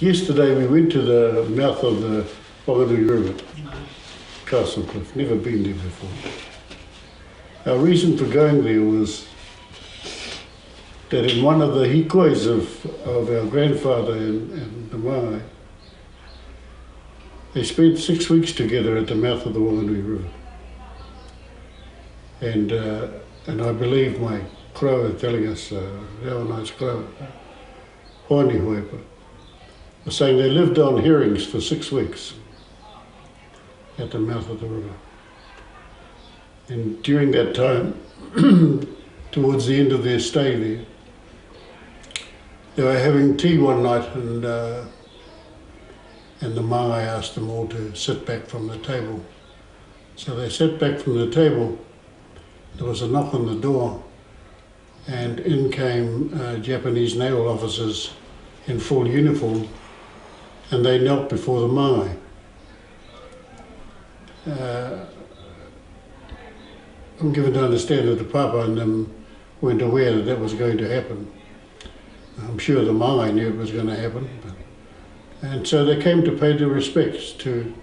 Yesterday we went to the mouth of the Whanganui River, Castle Cliff, never been there before. Our reason for going there was that in one of the hikois of our grandfather and the Māori, they spent 6 weeks together at the mouth of the Whanganui River. And I believe my crow are telling us, Rewanai's crow, Hoani Hoepa, was saying they lived on herrings for 6 weeks at the mouth of the river. And during that time, towards the end of their stay there, they were having tea one night and the Māori asked them all to sit back from the table. So they sat back from the table. There was a knock on the door and in came Japanese naval officers in full uniform and they knelt before the Māori. I'm given to understand that the Papa and them weren't aware that that was going to happen. I'm sure the Māori knew it was going to happen. And so they came to pay their respects to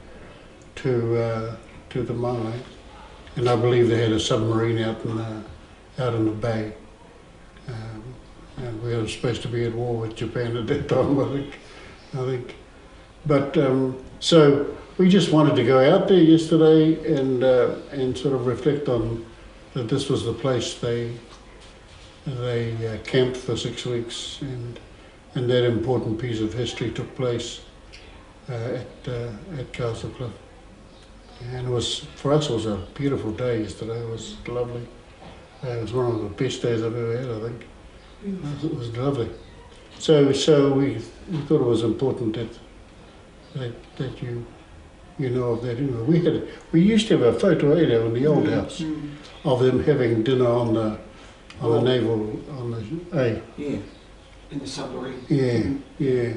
the Māori. And I believe they had a submarine out in the bay. And we were supposed to be at war with Japan at that time, I think. But so we just wanted to go out there yesterday and sort of reflect on that this was the place they camped for 6 weeks and that important piece of history took place at Castle Cliff. And it was, for us, it was a beautiful day yesterday. It was lovely. It was one of the best days I've ever had, I think. It was lovely. So we thought it was important that you know of that. You know, we used to have a photo in the old house of them having dinner on the naval Yeah, in the submarine. Yeah.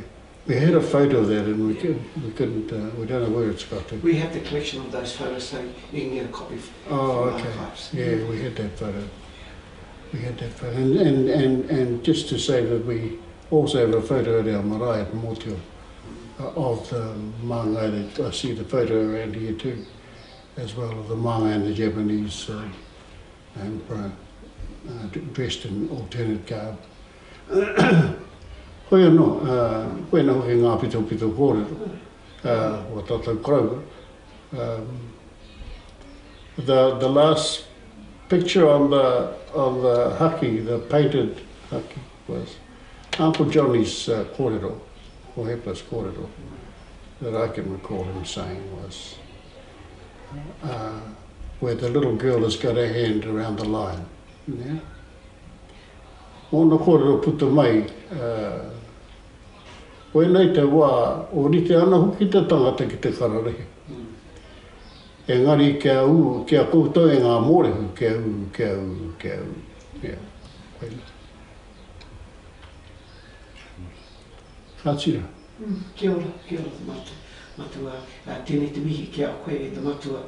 We had a photo of that and we couldn't, we don't know where it's got to. We have the collection of those photos, so you can get a copy from okay. archives. Yeah, we had that photo. And just to say that we also have a photo at our marae at Motio of the Māngai. I see the photo around here too, as well, of the Māngai and the Japanese emperor dressed in alternate garb. Hoi anō, koe na hoki ngā pito kōrero, o tātou krau. The last picture on the haki, the painted haki, was Uncle Johnny's kōrero, or Hepa's kōrero, that I can recall him saying was where the little girl has got her hand around the lion. Yeah? Mōna kōrero puta mai, koe nei te wā, o rite ana hoki te tangata ki te kararehe. Engari kia koutou e ngā mōrehu, kia u. Yeah, koe. Kātira. Kia ora te matua. Tēnei te mihi kia koe e te matua.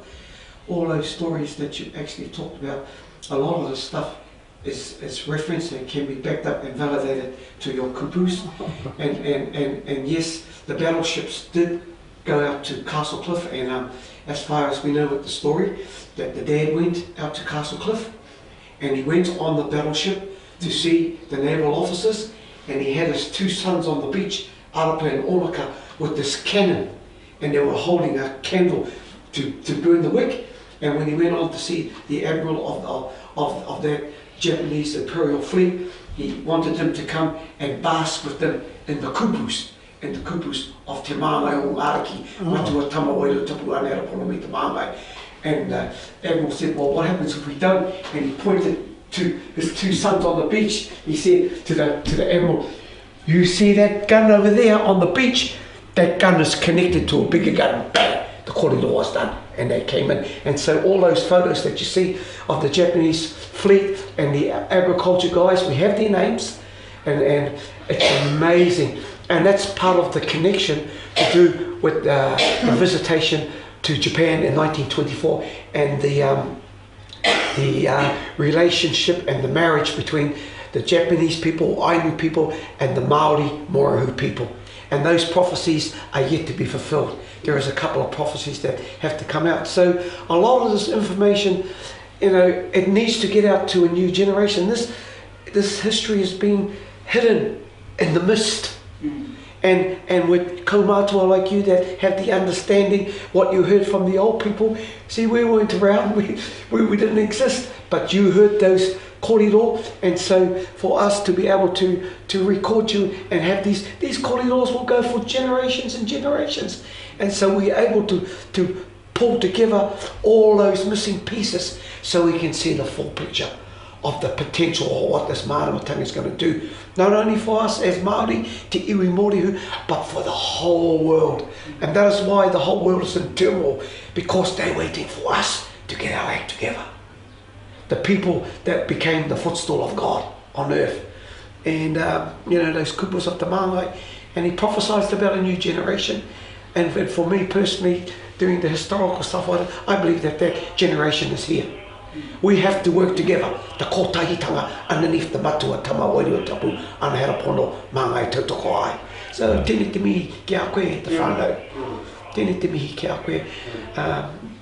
All those stories that you actually talked about, a lot of the stuff is referenced and can be backed up and validated to your kupus. And yes, the battleships did go out to Castle Cliff, and as far as we know with the story, that the dad went out to Castle Cliff and he went on the battleship to see the naval officers, and he had his 2 sons on the beach, Arapa and Onaka, with this cannon, and they were holding a candle to burn the wick. And when he went on to see the admiral of that Japanese imperial fleet, he wanted them to come and bask with them in the kupus of Te Māngai o Araki, Matua Tamawailo Tapu Anera Ponomi Te Māngai. And Admiral said, well, what happens if we don't? And he pointed to his 2 sons on the beach. He said to the Admiral, you see that gun over there on the beach? That gun is connected to a bigger gun. Bang! The kōrero was done, and they came in. And so all those photos that you see of the Japanese fleet and the agriculture guys, we have their names, and it's amazing. And that's part of the connection to do with the visitation to Japan in 1924 and the relationship and the marriage between the Japanese people, Ainu people, and the Maori Morohu people. And those prophecies are yet to be fulfilled. There is a couple of prophecies that have to come out. So a lot of this information, you know, it needs to get out to a new generation. This history is being hidden in the mist. And with kaumatua like you that have the understanding, what you heard from the old people, see, we weren't around, we didn't exist, but you heard those kōrero, and so for us to be able to record you and have these kōreros will go for generations and generations, and so we're able to pull together all those missing pieces so we can see the full picture of the potential of what this Māoridanga is going to do, not only for us as Māori, te iwi mōrehu, but for the whole world. And that is why the whole world is in turmoil, because they're waiting for us to get our act together. The people that became the footstool of God on earth. And, you know, those kupus of the Māngai. And he prophesied about a new generation. And for me personally, doing the historical stuff, I believe that generation is here. We have to work together, the kōtahitanga underneath the matua tama wairua tapu anahera pono māngai tautoko ai. So tēnei te mihi ki a koe te whānau. Tēnei te mihi ki a koe.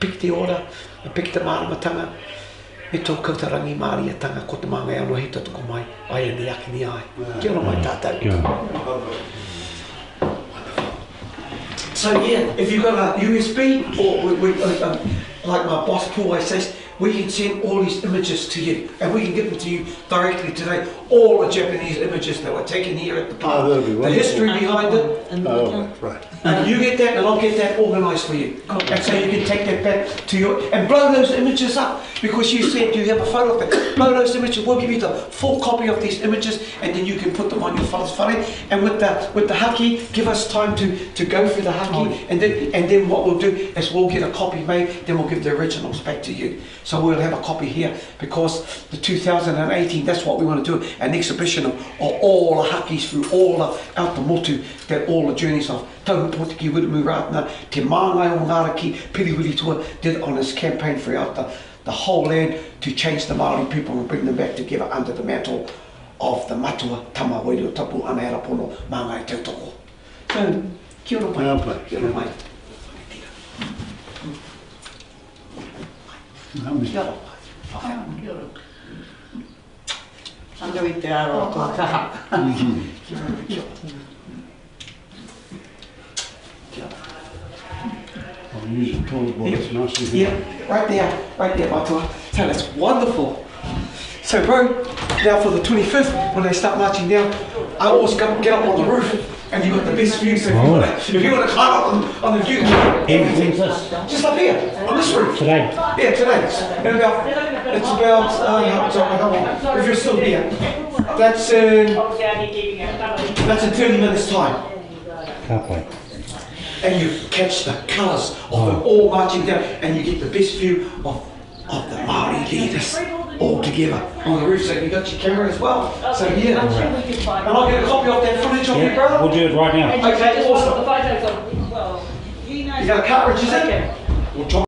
Piki te ora, piki te māramatanga. Me tō kautarangi māriatanga ko te māngai anō he tautoko mai. Ai ani aki ni ai. Kia ora mai tātou. So yeah, if you've got a USB, or like my boss Paul always says, we can send all these images to you, and we can give them to you directly today. All the Japanese images that were taken here at the park, the history behind it. Right. You get that, and I'll get that organised for you. And so you can take that back to your and blow those images up, because you said you have a photo of it. Blow those images. We'll give you the full copy of these images, and then you can put them on your whānau whare. And with the haki, give us time to go through the haki, and then what we'll do is we'll get a copy made. Then we'll give the originals back to you. So we'll have a copy here, because the 2018, that's what we want to do, an exhibition of all the hakis through all the out the motu, that all the journeys of Tauhu Pōtiki Wiremu Ratana, Te Māngai o Ngāraki, Piriwiri Tua did on his campaign throughout the whole land to change the Māori people and bring them back together under the mantle of the matua tama wairua tapu anahera pono māngai tautoko. So, kia ora mai. Kia ora mai. Kia ora. Kia ora. Sangawai te aro kua kaha. Kia ora. Kia ora. I'll use the toilet bowl, it's nice and Yeah, right there, Matua. So that's wonderful. So bro, now for the 25th, when they start marching down, I always get up on the roof, and you got the best view. So if you want to climb up on the view, just up here, on this roof. Today? Yeah, today. It's about, if you're still here, that's in 30 minutes time. Halfway. And you catch the colours of them all marching down, and you get the best view of the Māori leaders all together on the roof. So you got your camera as well. So yeah, and I'll get a copy of that footage of you, brother. We'll do it right now. Okay, awesome. You got a cartridge, is it? We'll drop